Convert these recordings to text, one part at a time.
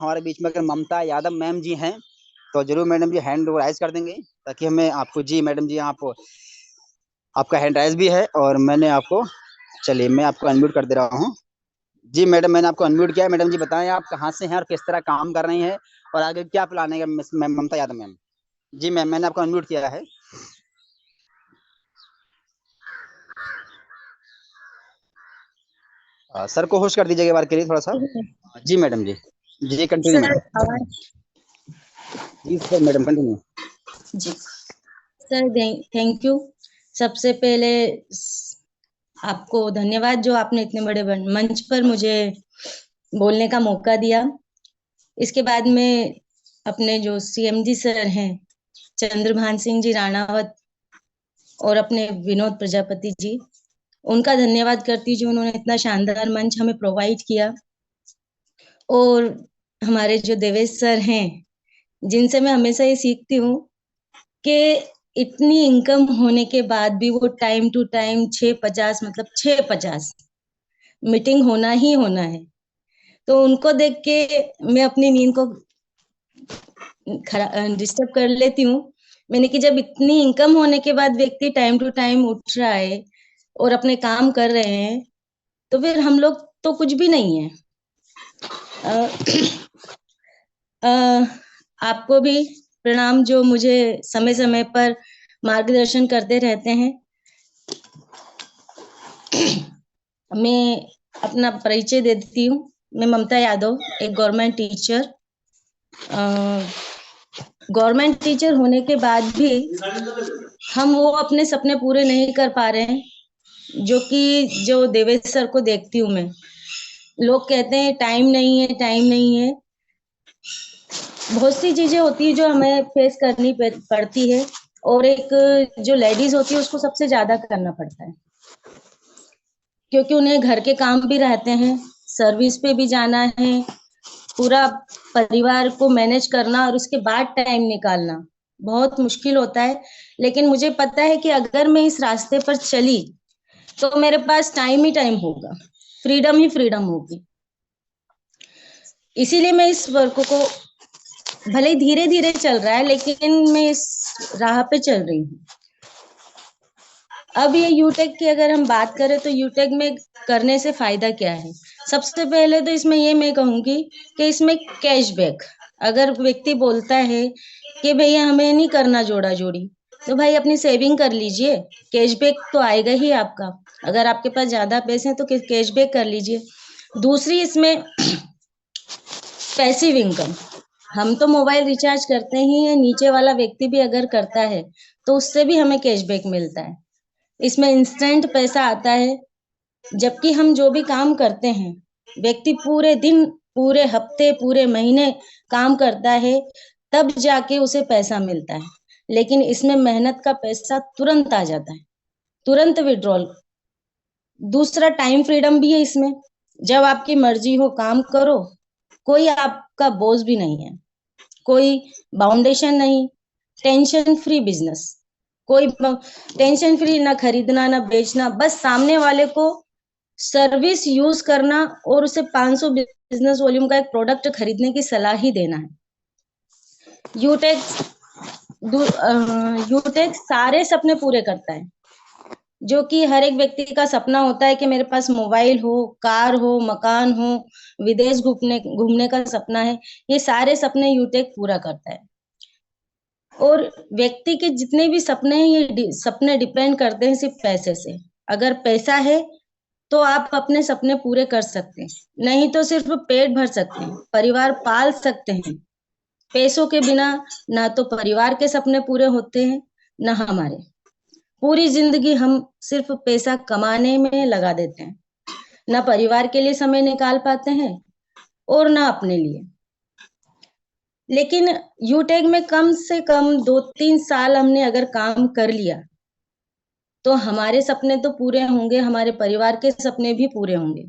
हमारे बीच में अगर ममता यादव मैम जी हैं तो जरूर मैडम जी हैंड राइज कर देंगे, ताकि हमें आपको, जी मैडम जी आप, आपका हैंड राइज भी है और मैंने आपको, चलिए मैं आपको अनम्यूट कर दे रहा हूँ। जी मैडम, मैंने आपको अनम्यूट किया है। मैडम जी बताएं आप कहाँ से हैं और किस तरह काम कर रही हैं और आगे क्या प्लान है मैम ममता यादव मैम। जी मैम, मैंने आपको अनम्यूट किया है। सर को होस्ट कर दीजिएगा एक बार के लिए थोड़ा सा। जी मैडम जी। जी कंटिन्यू सर मैडम। आवाज। जी सर मैडम कंटिन्यू। जी सर, थैंक यू। सबसे पहले आपको धन्यवाद जो आपने इतने बड़े मंच पर मुझे बोलने का मौका दिया। इसके बाद में अपने जो सीएमडी सर हैं चंद्रभान सिंह जी राणावत और अपने विनोद प्रजापति जी, उनका धन्यवाद करती हूँ जो उन्होंने इतना शानदार मंच हमें प्रोवाइड किया। और हमारे जो देवेश सर हैं, जिनसे मैं हमेशा ये सीखती हूँ कि इतनी इनकम होने के बाद भी वो टाइम टू टाइम 6:50 मतलब 6:50 मीटिंग होना ही होना है। तो उनको देख के मैं अपनी नींद को डिस्टर्ब कर लेती हूँ। मैंने कि जब इतनी इनकम होने के बाद व्यक्ति टाइम टू टाइम उठ रहा है और अपने काम कर रहे हैं, तो फिर हम लोग तो कुछ भी नहीं है। आपको भी प्रणाम जो मुझे समय समय पर मार्गदर्शन करते रहते हैं। मैं अपना परिचय देती हूँ। मैं ममता यादव, एक गवर्नमेंट टीचर। गवर्नमेंट टीचर होने के बाद भी हम वो अपने सपने पूरे नहीं कर पा रहे हैं, जो कि जो देवेश सर को देखती हूँ मैं। लोग कहते हैं टाइम नहीं है, टाइम नहीं है। बहुत सी चीजें होती है जो हमें फेस करनी पड़ती है, और एक जो लेडीज होती है उसको सबसे ज्यादा करना पड़ता है, क्योंकि उन्हें घर के काम भी रहते हैं, सर्विस पे भी जाना है, पूरा परिवार को मैनेज करना और उसके बाद टाइम निकालना बहुत मुश्किल होता है। लेकिन मुझे पता है कि अगर मैं इस रास्ते पर चली तो मेरे पास टाइम ही टाइम होगा, फ्रीडम ही फ्रीडम होगी। इसीलिए मैं इस वर्क को, भले ही धीरे धीरे चल रहा है, लेकिन मैं इस राह पे चल रही हूँ। अब ये यूटेक की अगर हम बात करें तो यूटेक में करने से फायदा क्या है? सबसे पहले तो इसमें ये मैं कहूंगी कि इसमें कैशबैक, अगर व्यक्ति बोलता है कि भैया हमें नहीं करना जोड़ा जोड़ी, तो भाई अपनी सेविंग कर लीजिए, कैशबैक तो आएगा ही आपका। अगर आपके पास ज्यादा पैसे हैं तो कैशबैक कर लीजिए। दूसरी इसमें पैसिव इनकम, हम तो मोबाइल रिचार्ज करते ही हैं, नीचे वाला व्यक्ति भी अगर करता है तो उससे भी हमें कैशबैक मिलता है। इसमें इंस्टेंट पैसा आता है, जबकि हम जो भी काम करते हैं, व्यक्ति पूरे दिन, पूरे हफ्ते, पूरे महीने काम करता है, तब जाके उसे पैसा मिलता है। लेकिन इसमें मेहनत का पैसा तुरंत आ जाता है, तुरंत विड्रॉल। दूसरा टाइम फ्रीडम भी है इसमें, जब आपकी मर्जी हो काम करो, कोई आपका बोझ भी नहीं है, कोई बाउंडेशन नहीं, टेंशन फ्री बिजनेस, कोई टेंशन फ्री, ना खरीदना ना बेचना, बस सामने वाले को सर्विस यूज करना और उसे 500 बिजनेस वॉल्यूम का एक प्रोडक्ट खरीदने की सलाह ही देना है। यूटेक यूटेक सारे सपने पूरे करता है, जो कि हर एक व्यक्ति का सपना होता है कि मेरे पास मोबाइल हो, कार हो, मकान हो, विदेश घूमने घूमने का सपना है। ये सारे सपने यूटेक पूरा करता है। और व्यक्ति के जितने भी सपने हैं, ये सपने डिपेंड करते हैं सिर्फ पैसे से। अगर पैसा है तो आप अपने सपने पूरे कर सकते हैं, नहीं तो सिर्फ पेट भर सकते हैं, परिवार पाल सकते हैं। पैसों के बिना ना तो परिवार के सपने पूरे होते हैं, ना हमारे। पूरी जिंदगी हम सिर्फ पैसा कमाने में लगा देते हैं, ना परिवार के लिए समय निकाल पाते हैं और ना अपने लिए। लेकिन यूटेक में कम से कम 2-3 साल हमने अगर काम कर लिया तो हमारे सपने तो पूरे होंगे, हमारे परिवार के सपने भी पूरे होंगे।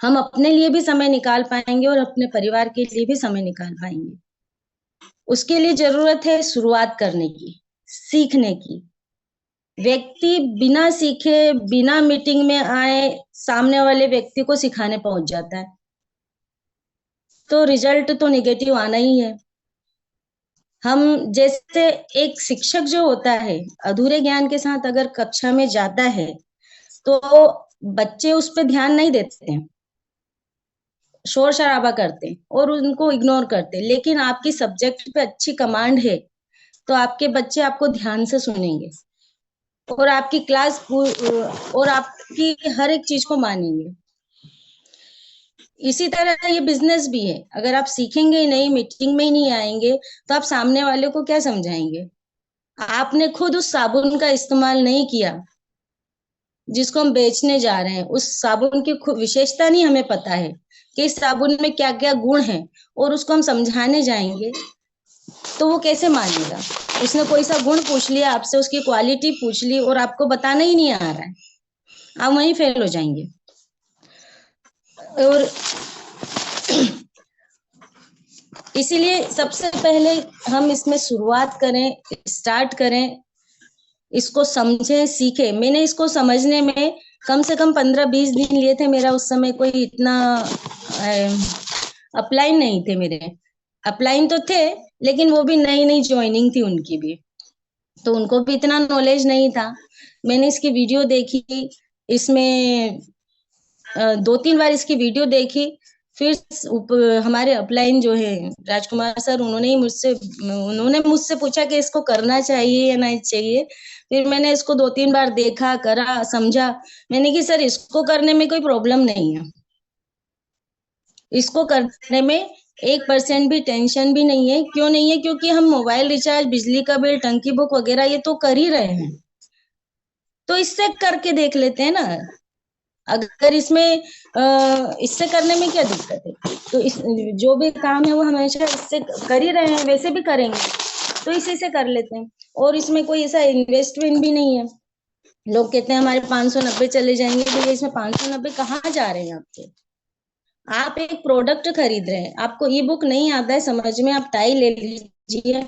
हम अपने लिए भी समय निकाल पाएंगे और अपने परिवार के लिए भी समय निकाल पाएंगे। उसके लिए जरूरत है शुरुआत करने की, सीखने की। व्यक्ति बिना सीखे, बिना मीटिंग में आए, सामने वाले व्यक्ति को सिखाने पहुंच जाता है। तो रिजल्ट तो नेगेटिव आना ही है। हम जैसे एक शिक्षक जो होता है अधूरे ज्ञान के साथ अगर कक्षा में जाता है तो बच्चे उस पर ध्यान नहीं देते हैं, शोर शराबा करते हैं और उनको इग्नोर करते हैं। लेकिन आपकी सब्जेक्ट पे अच्छी कमांड है तो आपके बच्चे आपको ध्यान से सुनेंगे और आपकी क्लास और आपकी हर एक चीज को मानेंगे। इसी तरह ये बिजनेस भी है, अगर आप सीखेंगे ही नहीं, मीटिंग में ही नहीं आएंगे, तो आप सामने वाले को क्या समझाएंगे? आपने खुद उस साबुन का इस्तेमाल नहीं किया जिसको हम बेचने जा रहे हैं, उस साबुन की विशेषता नहीं हमें पता है कि इस साबुन में क्या क्या गुण है, और उसको हम समझाने जाएंगे तो वो कैसे मानेगा? उसने कोई सा गुण पूछ लिया आपसे, उसकी क्वालिटी पूछ ली और आपको बताना ही नहीं आ रहा है, आप वहीं फेल हो जाएंगे। और इसीलिए सबसे पहले हम इसमें शुरुआत करें, स्टार्ट करें, इसको समझें, सीखें। मैंने इसको समझने में कम से कम 15-20 दिन लिए थे। मेरा उस समय कोई इतना अपलाइन नहीं थे मेरे, अपलाइन तो थे लेकिन वो भी नई नई ज्वाइनिंग थी उनकी भी, तो उनको भी इतना नॉलेज नहीं था। मैंने इसकी वीडियो देखी, इसमें 2-3 बार इसकी वीडियो देखी, फिर हमारे अपलाइन जो है राजकुमार सर, उन्होंने मुझसे पूछा कि इसको करना चाहिए या नहीं चाहिए। फिर मैंने इसको 2-3 बार देखा, करा, समझा। मैंने कि सर इसको करने में कोई प्रॉब्लम नहीं है, इसको करने में 1% भी टेंशन भी नहीं है। क्यों नहीं है? क्योंकि हम मोबाइल रिचार्ज, बिजली का बिल, टंकी बुक वगैरह ये तो कर ही रहे हैं, तो इससे करके देख लेते हैं ना। अगर इसमें इससे करने में क्या दिक्कत है? तो इस जो भी काम है वो हमेशा इससे कर ही रहे हैं, वैसे भी करेंगे, तो इसी से कर लेते हैं। और इसमें कोई ऐसा इन्वेस्टमेंट भी नहीं है। लोग कहते हैं हमारे 590 चले जाएंगे, तो इसमें 590 कहाँ जा रहे हैं आपके? आप एक प्रोडक्ट खरीद रहे हैं, आपको ई बुक नहीं आता है समझ में, आप टाई ले लीजिए,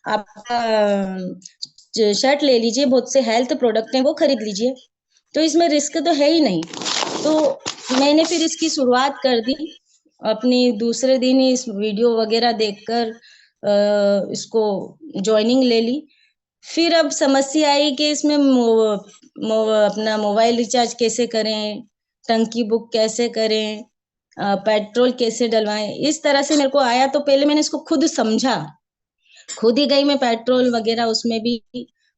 आपका शर्ट ले लीजिए, बहुत से हेल्थ प्रोडक्ट हैं वो खरीद लीजिए, तो इसमें रिस्क तो है ही नहीं। तो मैंने फिर इसकी शुरुआत कर दी, अपनी दूसरे दिन ही इस वीडियो वगैरह देखकर इसको ज्वाइनिंग ले ली। फिर अब समस्या आई कि इसमें अपना मोबाइल रिचार्ज कैसे करें, टंकी बुक कैसे करें, पेट्रोल कैसे डलवाएं, इस तरह से मेरे को आया। तो पहले मैंने इसको खुद समझा, खुद ही गई मैं पेट्रोल वगैरह उसमें भी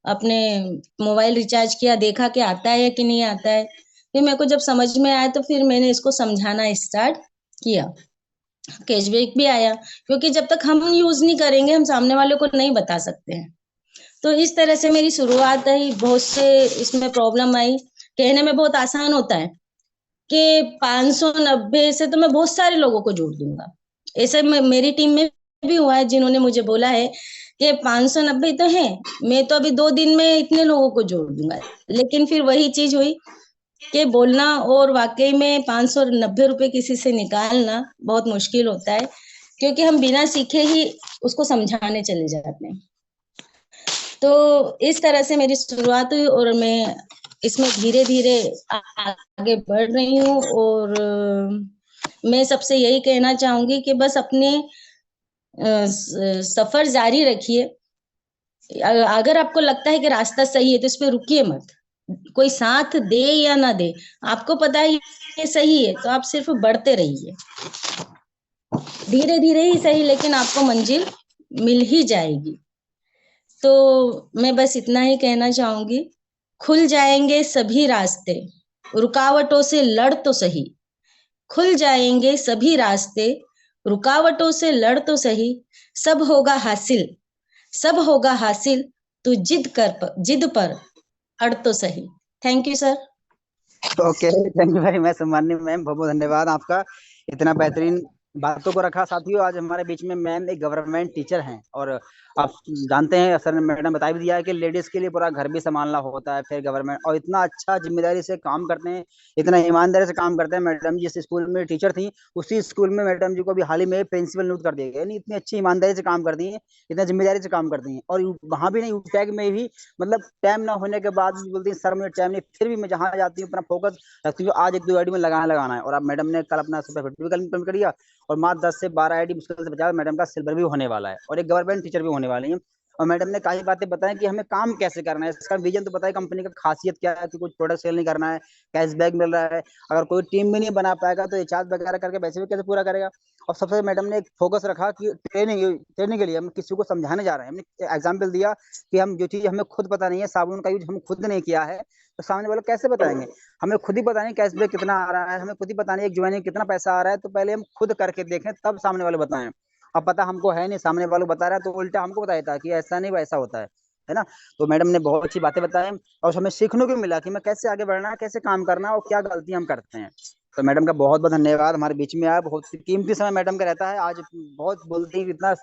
अपने मोबाइल रिचार्ज किया, देखा कि आता है कि नहीं आता है। फिर मेरे को जब समझ में आया तो फिर मैंने इसको समझाना स्टार्ट किया। कैशबैक भी आया, क्योंकि जब तक हम यूज नहीं करेंगे हम सामने वाले को नहीं बता सकते हैं। तो इस तरह से मेरी शुरुआत आई। बहुत से इसमें प्रॉब्लम आई, कहने में बहुत आसान होता है कि 590 से तो मैं बहुत सारे लोगों को जोड़ दूंगा। ऐसे मेरी टीम में भी हुआ है जिन्होंने मुझे बोला है कि 590 तो है, मैं तो अभी 2 दिन में इतने लोगों को जोड़ दूंगा। लेकिन फिर वही चीज हुई कि बोलना और वाकई में 590 रुपए किसी से निकालना बहुत मुश्किल होता है, क्योंकि हम बिना सीखे ही उसको समझाने चले जाते हैं। तो इस तरह से मेरी शुरुआत हुई और मैं इसमें धीरे धीरे आगे बढ़ रही हूँ। और मैं सबसे यही कहना चाहूंगी कि बस अपने सफर जारी रखिए। अगर आपको लगता है कि रास्ता सही है तो इस पे रुकिए मत, कोई साथ दे या ना दे, आपको पता है ये सही है तो आप सिर्फ बढ़ते रहिए, धीरे धीरे ही सही, लेकिन आपको मंजिल मिल ही जाएगी। तो मैं बस इतना ही कहना चाहूंगी, खुल जाएंगे सभी रास्ते, रुकावटों से लड़ तो सही। खुल जाएंगे सभी रास्ते, रुकावटों से लड़ तो सही। सब होगा हासिल, सब होगा हासिल, तू जिद पर अड़ तो सही। Thank you sir. Okay, thank you very much माननीय मैम, बहुत बहुत धन्यवाद आपका, इतना बेहतरीन बातों को रखा। साथियों, आज हमारे बीच में मैम एक गवर्नमेंट टीचर हैं, और आप जानते हैं सर ने मैडम बता भी दिया है कि लेडीज के लिए पूरा घर भी संभालना होता है, फिर गवर्नमेंट, और इतना अच्छा जिम्मेदारी से काम करते हैं, इतना ईमानदारी से काम करते हैं। मैडम जी जिस स्कूल में टीचर थी, उसी स्कूल में मैडम जी को भी हाल ही में प्रिंसिपल नियुक्त कर दिया गया। यानी इतनी अच्छी ईमानदारी से काम करती हैं, इतना जिम्मेदारी से काम करती हैं, और वहां भी नहीं, यूटैग में भी, मतलब टाइम ना होने के बाद भी बोलती हैं सर मुझे टाइम नहीं, फिर भी मैं जहाँ जाती हूँ अपना फोकस रखती हूँ, आज 1-2 गाड़ी में लगाना लगाना है। और अब मैडम ने कल अपना सुपर भी कंप्लीट कर दिया, और मात्र 10 से 12 आईडी मुश्किल से बचा, मैडम का सिल्वर भी होने वाला है और एक गवर्नमेंट टीचर भी होने वाली है। और मैडम ने काफी बातें बताई कि हमें काम कैसे करना है, इसका विजन तो बताया, कंपनी का खासियत क्या है कि कुछ प्रोडक्ट सेल नहीं करना है, कैशबैक मिल रहा है, अगर कोई टीम भी नहीं बना पाएगा तो रिचार्ज वगैरह करके वैसे भी कैसे पूरा करेगा। और सबसे मैडम ने एक फोकस रखा कि ट्रेनिंग ट्रेनिंग के लिए हम किसी को समझाने जा रहे हैं, हमने एग्जाम्पल दिया कि हम जो चीज हमें खुद पता नहीं है, साबुन का यूज हम खुद नहीं किया है, तो सामने वाले कैसे बताएंगे। हमें खुद ही पता नहीं कैशबैक कितना आ रहा है, हमें खुद ही पता नहीं एक ज्वाइनिंग कितना पैसा आ रहा है, तो पहले हम खुद करके देखें तब सामने वाले बताएं। अब पता हमको है नहीं, सामने वालों बता रहा है तो उल्टा हमको बताया था कि ऐसा नहीं वैसा होता है ना। तो मैडम ने बहुत अच्छी बातें बताई और हमें सीखने को मिला कि मैं कैसे आगे बढ़ना है, कैसे काम करना है और क्या गलती हम करते हैं। तो मैडम का बहुत बहुत धन्यवाद, हमारे बीच में आया, बहुत कीमती समय मैडम का रहता है। आज बहुत बोलती है, इतना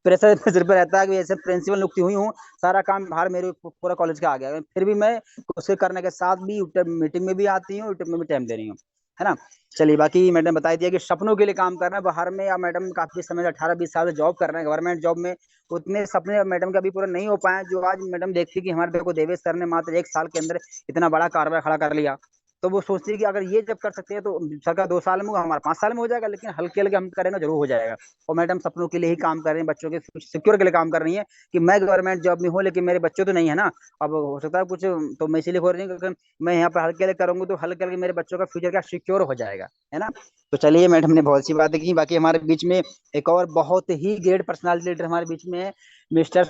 प्रेशर सिर पे रहता है कि ऐसे प्रिंसिपल नियुक्ति हुई हूँ, सारा काम बाहर मेरे पूरा कॉलेज का आ गया, फिर भी मैं उसे करने के साथ भी मीटिंग में भी आती हूँ, यूट्यूब में भी टाइम दे रही हूँ, है ना। चलिए, बाकी मैडम बताई दिया कि सपनों के लिए काम करना है बाहर में, या मैडम काफी समय से 18-20 साल से जॉब कर रहे हैं गवर्नमेंट जॉब में, उतने सपने मैडम के अभी पूरे नहीं हो पाए जो आज मैडम देखती कि हमारे देखो देवेश सर ने मात्र 1 साल के अंदर इतना बड़ा कारोबार खड़ा कर लिया। तो वो सोचती है कि अगर ये जब कर सकते हैं तो सरकार 2 साल में, हमारा 5 साल में हो जाएगा, लेकिन हल्के हल्के हम करेंगे जरूर हो जाएगा। और मैडम सपनों के लिए ही काम कर रही है, बच्चों के सिक्योर के लिए काम कर रही है कि मैं गवर्नमेंट जॉब में हूँ लेकिन मेरे बच्चे तो नहीं है ना। अब हो सकता है कुछ, तो मैं इसीलिए बोल रही हूँ क्योंकि मैं यहाँ पे हल्के हल्के करूंगी तो हल्के हल्के मेरे बच्चों का फ्यूचर क्या सिक्योर हो जाएगा, है ना। तो चलिए, मैडम ने बहुत सी बातें की। बाकी हमारे बीच में एक और बहुत ही ग्रेट पर्सनालिटी लीडर हमारे बीच में है, मिस्टर